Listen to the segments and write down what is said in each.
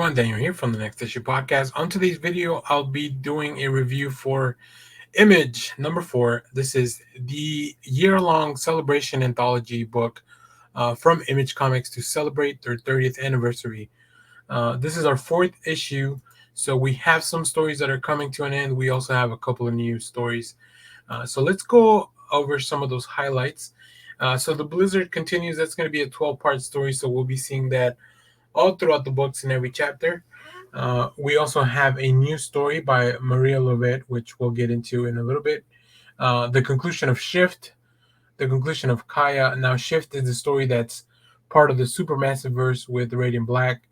everyone, Daniel here from the Next Issue Podcast. On today's video, I'll be doing a review for Image number 4. This is the year-long celebration anthology book from Image Comics to celebrate their 30th anniversary. This is our 4th issue, so we have some stories that are coming to an end. We also have a couple of new stories. So let's go over some of those highlights. So the Blizzard continues. That's going to be a 12-part story, so we'll be seeing that all throughout the books in every chapter. We also have a new story by Maria LLOVET, which we'll get into in a little bit. The conclusion of Shift, the conclusion of Kaya. Now, Shift is the story that's part of the Supermassive verse with Radiant Black.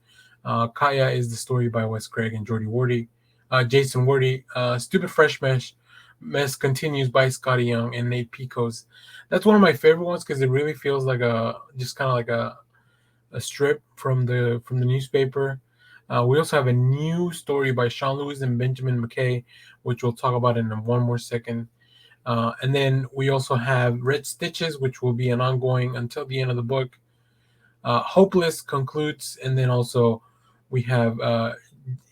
Kaya is the story by Wes Craig and Jason Wardy. Stupid Fresh Mess continues by Scotty Young and Nate Picos. That's one of my favorite ones because it really feels like just kind of like a strip from the newspaper. We also have a new story by Sean Lewis and Benjamin McKay, which we'll talk about in one more second. And then we also have Red Stitches, which will be an ongoing until the end of the book. Hopeless concludes, and then also we have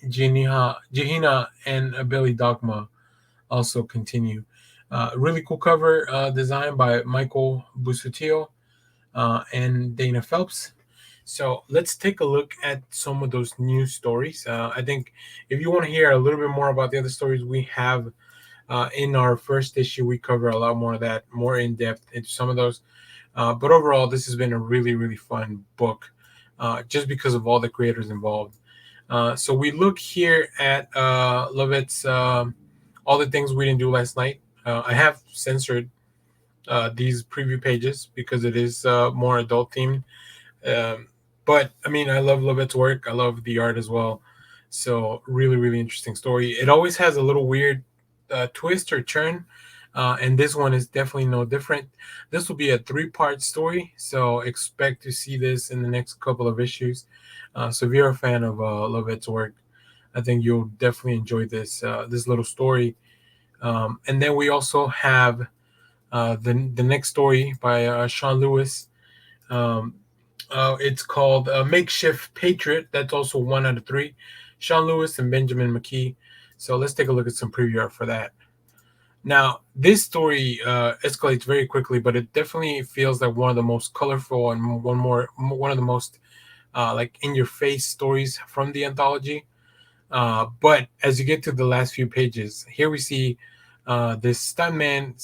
Jehina and Billy Dogma also continue. Really cool cover design by Michael Busuttil and Dana Phelps. So let's take a look at some of those new stories. I think if you want to hear a little bit more about the other stories we have in our first issue, we cover a lot more of that, more in depth into some of those. But overall, this has been a really, really fun book just because of all the creators involved. So we look here at LLOVET's All the Things We Didn't Do Last Night. I have censored these preview pages because it is more adult themed. But I mean, I love LLOVET's work. I love the art as well. So really, really interesting story. It always has a little weird twist or turn. And this one is definitely no different. This will be a 3-part story. So expect to see this in the next couple of issues. So if you're a fan of LLOVET's work, I think you'll definitely enjoy this little story. And then we also have the next story by Sean Lewis. It's called Makeshift Patriot. That's also 1 out of 3. Sean Lewis and Benjamin McKay. So let's take a look at some preview art for that. Now, this story escalates very quickly, but it definitely feels like one of the most colorful and one of the most like in-your-face stories from the anthology. But as you get to the last few pages, here we see this stuntman,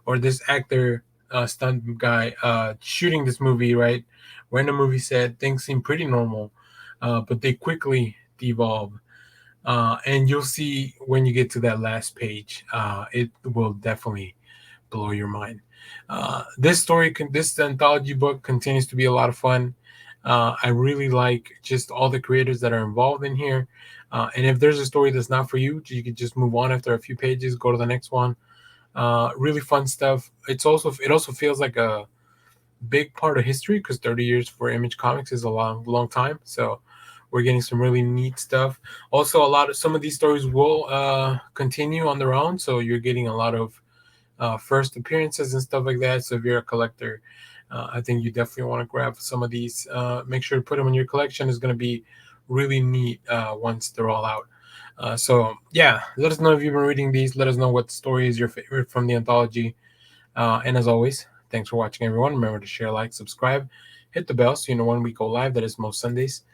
or this actor, stunt guy, shooting this movie, right? We're in the movie set. Things seem pretty normal, but they quickly devolve. And you'll see when you get to that last page, it will definitely blow your mind. This anthology book continues to be a lot of fun. I really like just all the creators that are involved in here. And if there's a story that's not for you, you can just move on after a few pages, go to the next one. Really fun stuff. It also feels like a big part of history because 30 years for Image Comics is a long time. So we're getting some really neat stuff. Also, some of these stories will continue on their own. So you're getting a lot of first appearances and stuff like that. So if you're a collector, I think you definitely want to grab some of these. Make sure to put them in your collection. It's going to be really neat once they're all out. So yeah, let us know if you've been reading these. Let us know what story is your favorite from the anthology. And as always, thanks for watching, everyone. Remember to share, like, subscribe, hit the bell so you know when we go live. That is most Sundays,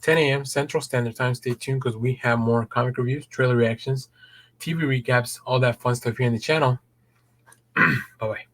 10 a.m. Central Standard Time. Stay tuned because we have more comic reviews, trailer reactions, TV recaps, all that fun stuff here in the channel. Bye-bye.